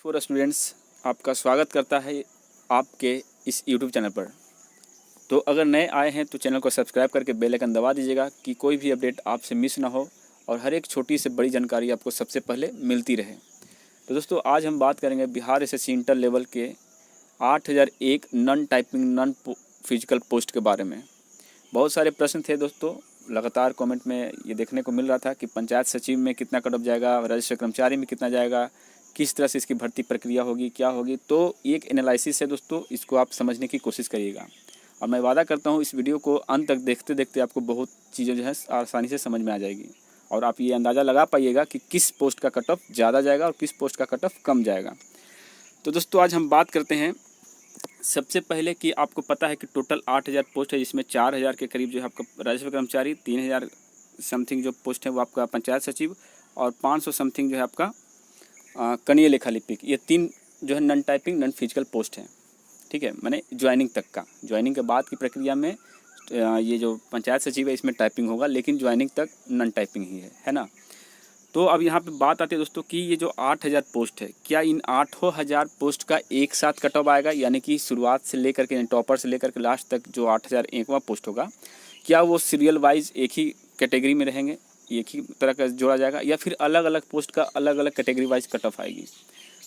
For students आपका स्वागत करता है आपके इस यूट्यूब चैनल पर। तो अगर नए आए हैं तो चैनल को सब्सक्राइब करके बेल आइकन दबा दीजिएगा कि कोई भी अपडेट आपसे मिस ना हो और हर एक छोटी से बड़ी जानकारी आपको सबसे पहले मिलती रहे। तो दोस्तों आज हम बात करेंगे बिहार एसएससी इंटर लेवल के 8001 non typing non physical post के बारे में। बहुत सारे प्रश्न थे दोस्तों, लगातार कमेंट में ये देखने को मिल रहा था कि पंचायत सचिव में कितना कट ऑफ जाएगा, राजस्व कर्मचारी में कितना जाएगा, किस तरह से इसकी भर्ती प्रक्रिया होगी, क्या होगी। तो एक एनालिसिस है दोस्तों, इसको आप समझने की कोशिश करिएगा और मैं वादा करता हूँ इस वीडियो को अंत तक देखते देखते आपको बहुत चीज़ें जो है आसानी से समझ में आ जाएगी और आप ये अंदाज़ा लगा पाइएगा कि किस पोस्ट का कट ऑफ ज़्यादा जाएगा और किस पोस्ट का कट ऑफ कम जाएगा। तो दोस्तों आज हम बात करते हैं सबसे पहले कि आपको पता है कि टोटल 8000 पोस्ट है, जिसमें 4000 के करीब जो है आपका राजस्व कर्मचारी, 3000 समथिंग जो पोस्ट है वो आपका पंचायत सचिव और 500 समथिंग जो है आपका कनीय लेखा लिपिक। ये तीन जो है non typing non physical post हैं, ठीक है। मैंने ज्वाइनिंग तक का, ज्वाइनिंग के बाद की प्रक्रिया में ये जो पंचायत सचिव है इसमें टाइपिंग होगा, लेकिन ज्वाइनिंग तक नॉन टाइपिंग ही है ना। तो अब यहाँ पे बात आती है दोस्तों कि ये जो 8000 पोस्ट है, क्या इन 8000 पोस्ट का एक साथ कट ऑफ आएगा, यानी कि शुरुआत से लेकर के टॉपर से लेकर के लास्ट तक जो 8001वां पोस्ट होगा, क्या वो सीरियल वाइज एक ही कैटेगरी में रहेंगे, एक ही तरह का जोड़ा जाएगा, या फिर अलग अलग पोस्ट का अलग अलग कैटेगरी वाइज कट ऑफ आएगी।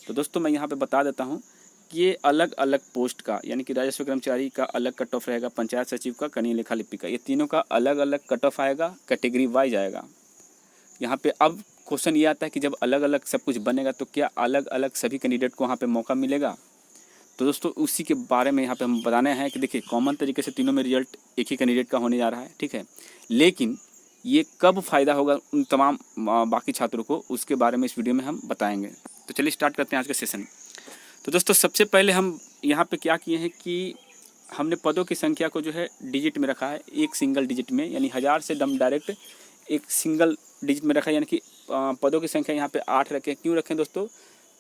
तो दोस्तों मैं यहाँ पे बता देता हूँ कि ये अलग अलग पोस्ट का, यानी कि राजस्व कर्मचारी का अलग कट ऑफ रहेगा, पंचायत सचिव का, कनीय लेखा लिपिक का, ये तीनों का अलग अलग कट ऑफ आएगा, कैटेगरी वाइज आएगा। यहाँ पे अब क्वेश्चन ये आता है कि जब अलग अलग सब कुछ बनेगा तो क्या अलग अलग सभी कैंडिडेट को वहाँ पे मौका मिलेगा। तो दोस्तों उसी के बारे में यहाँ पे हम बताने हैं कि देखिए कॉमन तरीके से तीनों में रिजल्ट एक ही कैंडिडेट का होने जा रहा है, ठीक है। लेकिन ये कब फ़ायदा होगा उन तमाम बाकी छात्रों को, उसके बारे में इस वीडियो में हम बताएंगे। तो चलिए स्टार्ट करते हैं आज का सेशन। तो दोस्तों सबसे पहले हम यहाँ पे क्या किए हैं कि हमने पदों की संख्या को जो है डिजिट में रखा है, एक सिंगल डिजिट में, यानी 1000 से दम डायरेक्ट एक सिंगल डिजिट में रखा है, यानी कि पदों की संख्या यहाँ पे 8 रखें। क्यों रखें दोस्तों?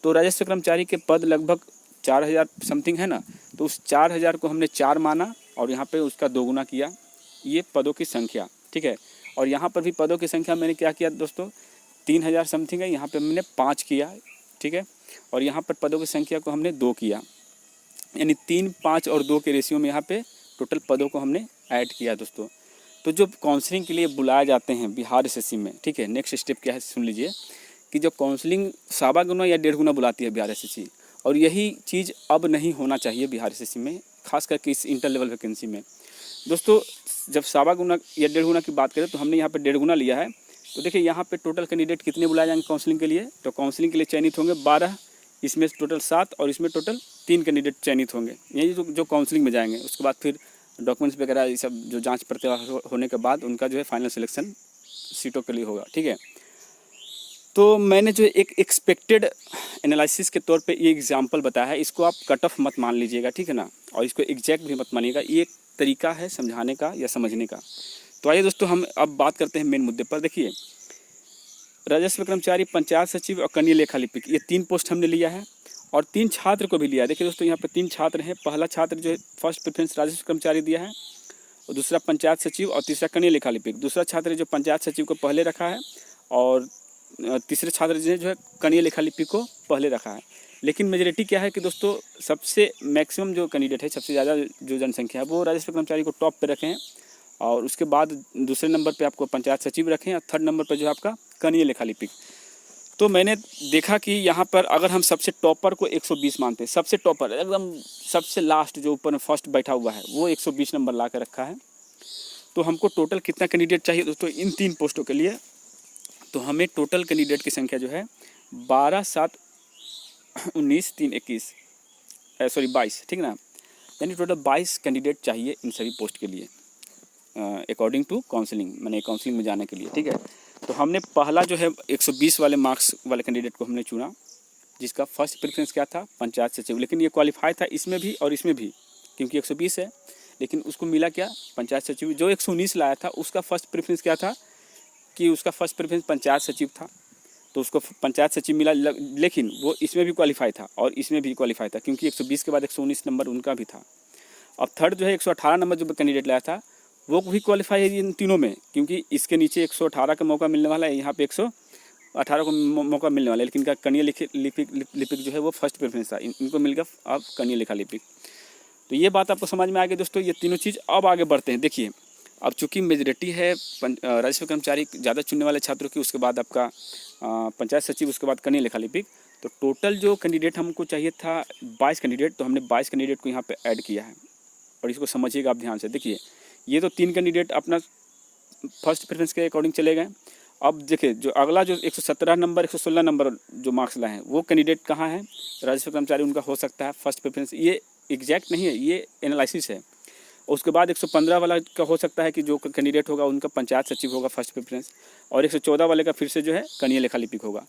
तो राजस्व कर्मचारी के पद लगभग 4000 समथिंग है ना, तो उस 4000 को हमने 4 माना और यहाँ पे उसका दोगुना किया, ये पदों की संख्या, ठीक है। और यहाँ पर भी पदों की संख्या मैंने क्या किया दोस्तों, 3000 समथिंग है, यहाँ पे हमने 5 किया, ठीक है। और यहाँ पर पदों की संख्या को हमने 2 किया, यानी 3, 5 और 2 के रेशियो में यहाँ पे टोटल पदों को हमने ऐड किया दोस्तों। तो जो काउंसलिंग के लिए बुलाए जाते हैं बिहार एसएससी में, ठीक है, नेक्स्ट स्टेप क्या है सुन लीजिए कि जो काउंसलिंग 1.25 गुना या 1.5 गुना बुलाती है बिहार एसएससी, और यही चीज़ अब नहीं होना चाहिए बिहार एसएससी में, खास करके इस इंटर लेवल वैकेंसी में। दोस्तों जब 1.25 गुना या 1.5 गुना की बात करें तो हमने यहाँ पर 1.5 गुना लिया है। तो देखिए यहाँ पे टोटल कैंडिडेट कितने बुलाए जाएंगे काउंसलिंग के लिए, तो काउंसलिंग के लिए चयनित होंगे 12, इसमें टोटल 7 और इसमें टोटल 3 कैंडिडेट चयनित होंगे, यही जो काउंसलिंग में जाएंगे। उसके बाद फिर डॉक्यूमेंट्स वगैरह ये सब जो जांच पड़ताल होने के बाद उनका जो है फाइनल सिलेक्शन सीटों के लिए होगा, ठीक है। तो मैंने जो एक एक्सपेक्टेड एनालिसिस के तौर पे ये एग्जांपल बताया है, इसको आप कट ऑफ मत मान लीजिएगा, ठीक है ना, और इसको एग्जैक्ट भी मत मानिएगा, ये एक तरीका है समझाने का या समझने का। तो आइए दोस्तों हम अब बात करते हैं मेन मुद्दे पर। देखिए राजस्व कर्मचारी, पंचायत सचिव और कनीय लेखा लिपिक, ये 3 पोस्ट हमने लिया है और 3 छात्र को भी लिया है। देखिए दोस्तों यहाँ पे 3 छात्र हैं, पहला छात्र जो है फर्स्ट प्रेफरेंस राजस्व कर्मचारी दिया है, और दूसरा पंचायत सचिव और तीसरा कनीय लेखा लिपिक। दूसरा छात्र जो पंचायत सचिव को पहले रखा है और तीसरे छात्र जो है कनीय लेखा लिपिक को पहले रखा है। लेकिन मेजोरिटी क्या है कि दोस्तों सबसे मैक्सिमम जो कैंडिडेट है, सबसे ज़्यादा जो जनसंख्या है वो राजस्व कर्मचारी को टॉप पे रखे हैं, और उसके बाद दूसरे नंबर पे आपको पंचायत सचिव रखें और थर्ड नंबर पर जो है आपका कनीय लेखा लिपिक। तो मैंने देखा कि यहाँ पर अगर हम सबसे टॉपर को 120 मानते हैं, सबसे टॉपर एकदम सबसे लास्ट जो ऊपर में फर्स्ट बैठा हुआ है वो 120 नंबर ला कर रखा है, तो हमको टोटल कितना कैंडिडेट चाहिए दोस्तों इन 3 पोस्टों के लिए? तो हमें टोटल कैंडिडेट की संख्या जो है 12, 7, 19, 3, 21 सॉरी 22, ठीक ना, यानी टोटल 22 कैंडिडेट चाहिए इन सभी पोस्ट के लिए अकॉर्डिंग टू काउंसलिंग, मैंने काउंसलिंग में जाने के लिए, ठीक है। तो हमने पहला जो है 120 वाले मार्क्स वाले कैंडिडेट को हमने चुना, जिसका फर्स्ट प्रेफरेंस क्या था, पंचायत सचिव। लेकिन ये क्वालिफाई था इसमें भी और इसमें भी, क्योंकि 120 है, लेकिन उसको मिला क्या, पंचायत सचिव। जो 119 लाया था उसका फर्स्ट प्रेफरेंस क्या था कि उसका फर्स्ट प्रेफरेंस पंचायत सचिव था, तो उसको पंचायत सचिव मिला, लेकिन वो इसमें भी क्वालिफाई था और इसमें भी क्वालिफाई था, क्योंकि 120 के बाद 119 नंबर उनका भी था। अब थर्ड जो है 118 नंबर जो कैंडिडेट लाया था वो भी क्वालिफाई है इन तीनों में, क्योंकि इसके नीचे 118 का मौका मिलने वाला है, यहाँ पे 18 को मौका मिलने वाला है, लेकिन इनका कनीय लिपिक जो है वो फर्स्ट प्रेफरेंस था, इनको मिल गया अब कनीय लेखा लिपिक। तो ये बात आपको समझ में आ गई दोस्तों, ये तीनों चीज़। अब आगे बढ़ते हैं। देखिए अब चूँकि मेजोरिटी है राजस्व कर्मचारी ज़्यादा चुनने वाले छात्रों की, उसके बाद आपका पंचायत सचिव, उसके बाद कनीय लेखा लिपिक। तो टोटल जो कैंडिडेट हमको चाहिए था 22 कैंडिडेट, तो हमने 22 कैंडिडेट को यहाँ पे ऐड किया है। और इसको समझिएगा आप ध्यान से। देखिए ये तो 3 कैंडिडेट अपना फर्स्ट प्रेफरेंस के अकॉर्डिंग चले गए। अब देखिए जो अगला जो 117 नंबर 116 नंबर जो मार्क्स लाए हैं वो कैंडिडेट कहाँ है, राजस्व कर्मचारी उनका हो सकता है फर्स्ट प्रेफरेंस। ये एग्जैक्ट नहीं है, ये एनालिसिस है। उसके बाद 115 वाला का हो सकता है कि जो कैंडिडेट होगा उनका पंचायत सचिव होगा फर्स्ट प्रेफरेंस, और 114 वाले का फिर से जो है कनीय लेखा लिपिक होगा।